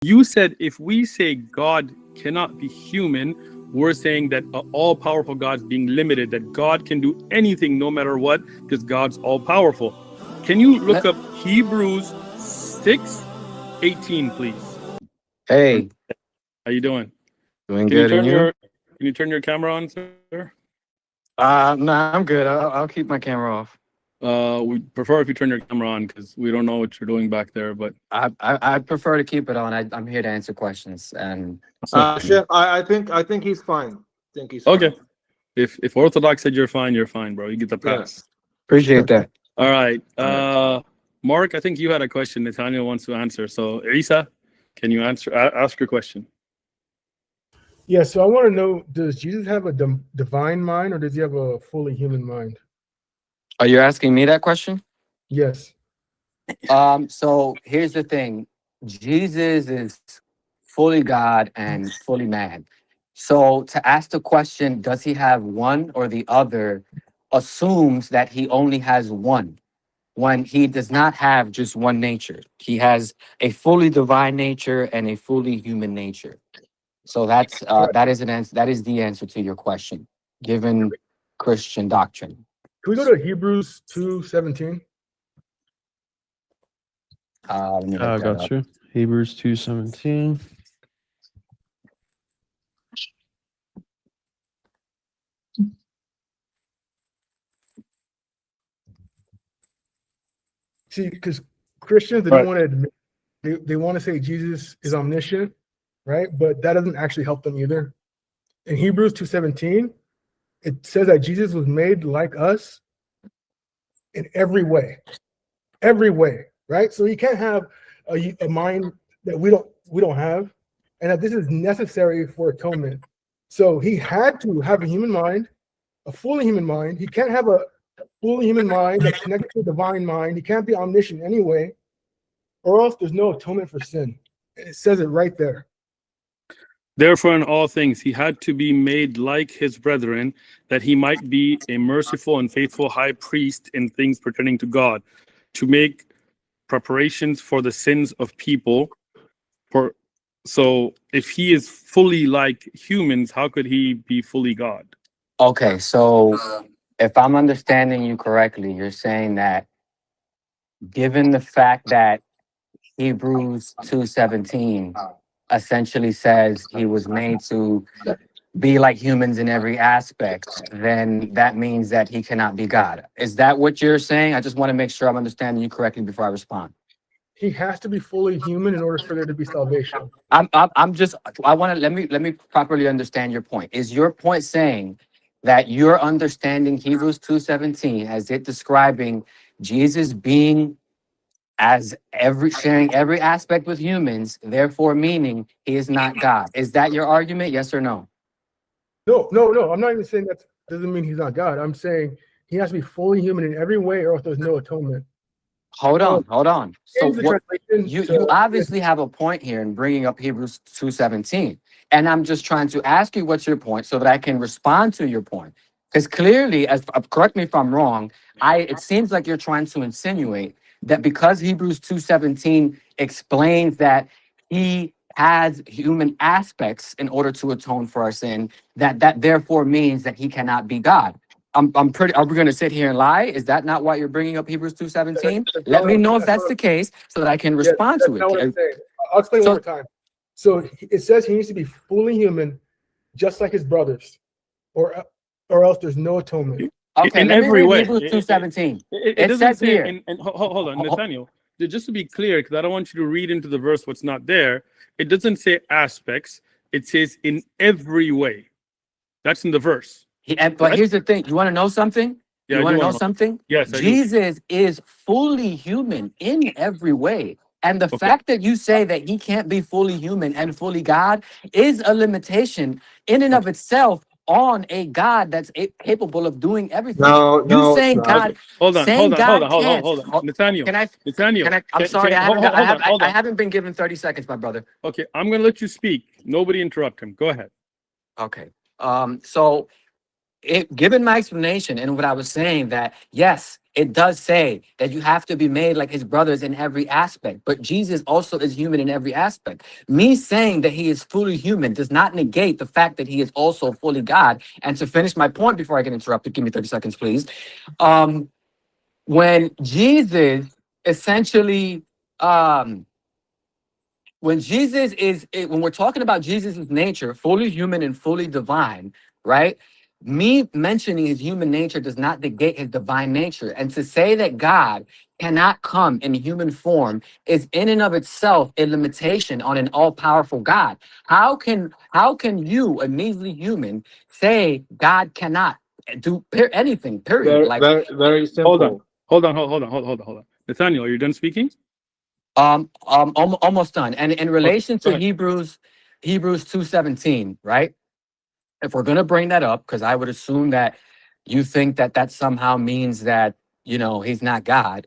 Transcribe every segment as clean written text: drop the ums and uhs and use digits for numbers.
You said if we say God cannot be human, we're saying that all-powerful God's being limited, that God can do anything no matter what, because God's all-powerful. Can you look up Hebrews 6:18, please? Hey, how you doing? Doing good, and you? Can you turn your camera on, sir? No, I'm good. I'll keep my camera off. We prefer if you turn your camera on because we don't know what you're doing back there. But I prefer to keep it on. I'm here to answer questions. And Chef, I think he's fine. Okay. If Orthodox said you're fine, bro. You get the pass. Yes. Appreciate that. All right. Mark, I think you had a question Nathaniel wants to answer. So Isa, can you ask your question? Yeah, so I want to know, does Jesus have a divine mind, or does he have a fully human mind? Are you asking me that question? Yes. So here's the thing. Jesus is fully God and fully man. So to ask the question, does he have one or the other, assumes that he only has one, when he does not have just one nature. He has a fully divine nature and a fully human nature. So that is an answer. That is the answer to your question, given Christian doctrine. Can we go to Hebrews 2:17? I got you. Hebrews 2:17. See, because Christians, they don't want to admit, they want to say Jesus is omniscient, right? But that doesn't actually help them either. In Hebrews 2:17, it says that Jesus was made like us in every way, right? So he can't have a mind that we don't have, and that this is necessary for atonement. So he had to have a human mind, a fully human mind. He can't have a fully human mind that's connected to a divine mind. He can't be omniscient anyway, or else there's no atonement for sin. And it says it right there. Therefore, in all things, he had to be made like his brethren, that he might be a merciful and faithful high priest in things pertaining to God, to make preparations for the sins of people. So if he is fully like humans, how could he be fully God? Okay, so if I'm understanding you correctly, you're saying that given the fact that Hebrews 2:17 essentially says he was made to be like humans in every aspect, then that means that he cannot be God. Is that what you're saying? I just want to make sure I'm understanding you correctly before I respond. He has to be fully human in order for there to be salvation. I want to let me properly understand your point. Is your point saying that you're understanding Hebrews 2:17 as it describing Jesus being as sharing every aspect with humans, therefore meaning he is not God? Is that your argument? Yes or no? No. I'm not even saying that doesn't mean he's not God. I'm saying he has to be fully human in every way, or else there's no atonement. Hold on. So you obviously have a point here in bringing up Hebrews 2:17, and I'm just trying to ask you what's your point so that I can respond to your point. Because clearly, correct me if I'm wrong, it seems like you're trying to insinuate that because Hebrews 2:17 explains that he has human aspects in order to atone for our sin, that therefore means that he cannot be God. Are we going to sit here and lie? Is that not why you're bringing up Hebrews 2:17? Let me know if that's the case so that I can respond to it. Not what I'm saying. I'll explain one more time. So it says he needs to be fully human, just like his brothers, or else there's no atonement. Okay, in every way. Hebrews 2:17. It says here. And hold on, Nathaniel. Just to be clear, because I don't want you to read into the verse what's not there. It doesn't say aspects. It says in every way. That's in the verse. But here's the thing. You want to know something? Yeah, you want to know something? Yes. Jesus is fully human in every way. And the fact that you say that he can't be fully human and fully God is a limitation in and of itself on a God that's capable of doing everything. No, saying God. Hold on. Nathaniel. Nathaniel. I'm sorry. I haven't been given 30 seconds, my brother. Okay, I'm going to let you speak. Nobody interrupt him. Go ahead. Okay. So given my explanation and what I was saying, that yes, it does say that you have to be made like his brothers in every aspect, but Jesus also is human in every aspect. Me saying that he is fully human does not negate the fact that he is also fully God. And to finish my point before I get interrupted, give me 30 seconds, please. When Jesus essentially, when we're talking about Jesus' nature, fully human and fully divine, right? Me mentioning his human nature does not negate his divine nature. And to say that God cannot come in human form is in and of itself a limitation on an all-powerful God. How can you, a measly human, say God cannot do anything, period? Very simple. Hold on. Nathaniel, are you done speaking? Almost done. And in relation Go to ahead. Hebrews 2:17, right? If we're gonna bring that up, because I would assume that you think that that somehow means that, you know, he's not God.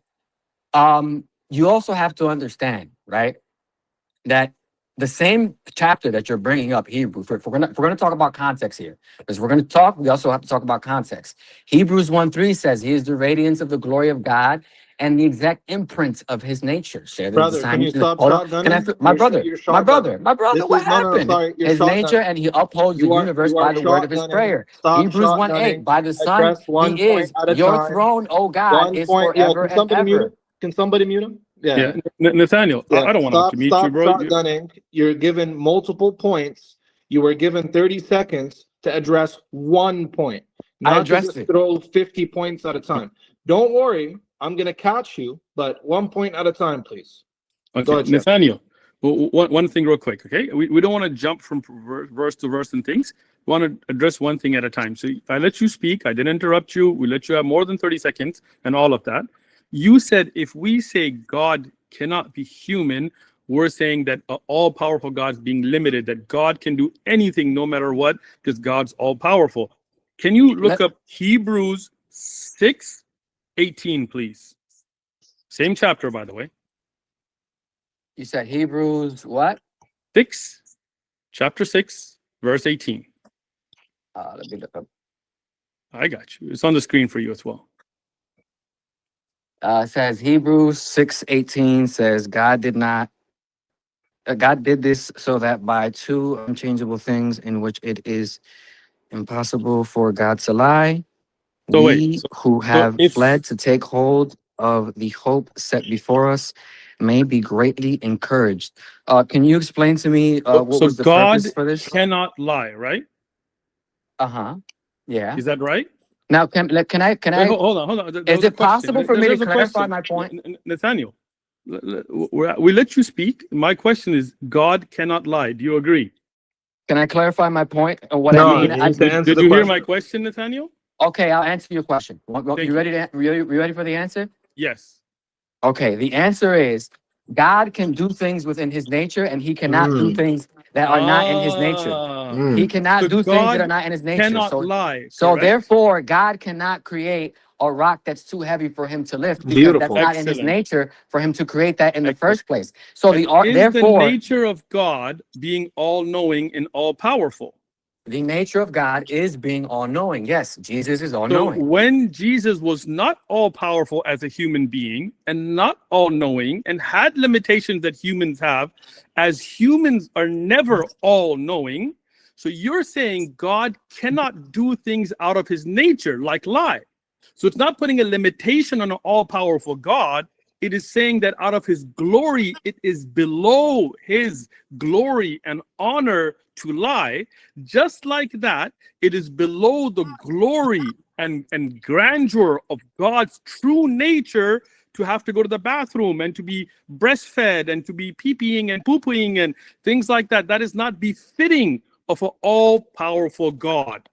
You also have to understand, right, that the same chapter that you're bringing up, Hebrews, if we're gonna talk about context here, because we're gonna talk, we also have to talk about context. Hebrews 1:3 says he is the radiance of the glory of God and the exact imprint of his nature. Share the Brother, design. can you stop Hold on. shotgunning? My You're brother, shotgunning. This what is no, happened? sorry. You're His nature, shotgunning. and he upholds the universe You by are the word of his shotgunning. prayer. Stop Hebrews 1:8, shotgunning. by the Son, Address one he point is. at a Your time. throne, O God, 1 is point. Yeah. forever Can and somebody mute ever. him? Can somebody mute him? Yeah. Nathaniel, Yeah. I don't want to mute you, Stop bro. shotgunning. You're given multiple points. You were given 30 seconds to address one point, I not to addressed just it. throw 50 points at a time. Don't worry, I'm gonna catch you, but 1 point at a time, please. Go Okay, ahead, Chef. Nathaniel, one thing real quick, okay? We don't want to jump from verse to verse and things. We want to address one thing at a time. So I let you speak. I didn't interrupt you. We let you have more than 30 seconds and all of that. You said if we say God cannot be human, we're saying that all-powerful God is being limited, that God can do anything no matter what because God's all-powerful. Can you look up Hebrews 6:18, please? Same chapter, by the way. You said Hebrews what? 6, chapter 6, verse 18. Let me look up. I got you. It's on the screen for you as well. It says Hebrews 6:18 says God did this so that by two unchangeable things in which it is impossible for God to lie, So wait, we who so have if fled to take hold of the hope set before us may be greatly encouraged. Can you explain to me what was the God purpose for this? cannot lie, right? Yeah. Is that right? Now, can Wait, I? hold on. There Is was a it question. possible for me to There's a clarify question. my point? Nathaniel, we let you speak. My question is, God cannot lie. Do you agree? Can I clarify my point and what I No, mean? you need to answer Did the you hear my question. question, Nathaniel? Okay, I'll answer your question. Thank You ready to? You ready for the answer? Yes. Okay, the answer is God can do things within his nature, and he cannot do things that are not in his nature. He cannot So do things that are God not in his nature. cannot lie, So correct? therefore, God cannot create a rock that's too heavy for him to lift because that's Beautiful. not in his Excellent. nature for him to create that in the Excellent. first place. So And is therefore, the nature of God being all-knowing and all-powerful? the nature of God is being all-knowing. Yes, Jesus is So all-knowing. when Jesus was not all-powerful as a human being and not all-knowing and had limitations that humans have, as humans are never all-knowing, so you're saying God cannot do things out of his nature like lie. So it's not putting a limitation on an all-powerful God. It is saying that out of his glory, it is below his glory and honor to lie. Just like that, it is below the glory and grandeur of God's true nature to have to go to the bathroom and to be breastfed and to be pee-peeing and poo-pooing and things like that. That is not befitting of an all-powerful God.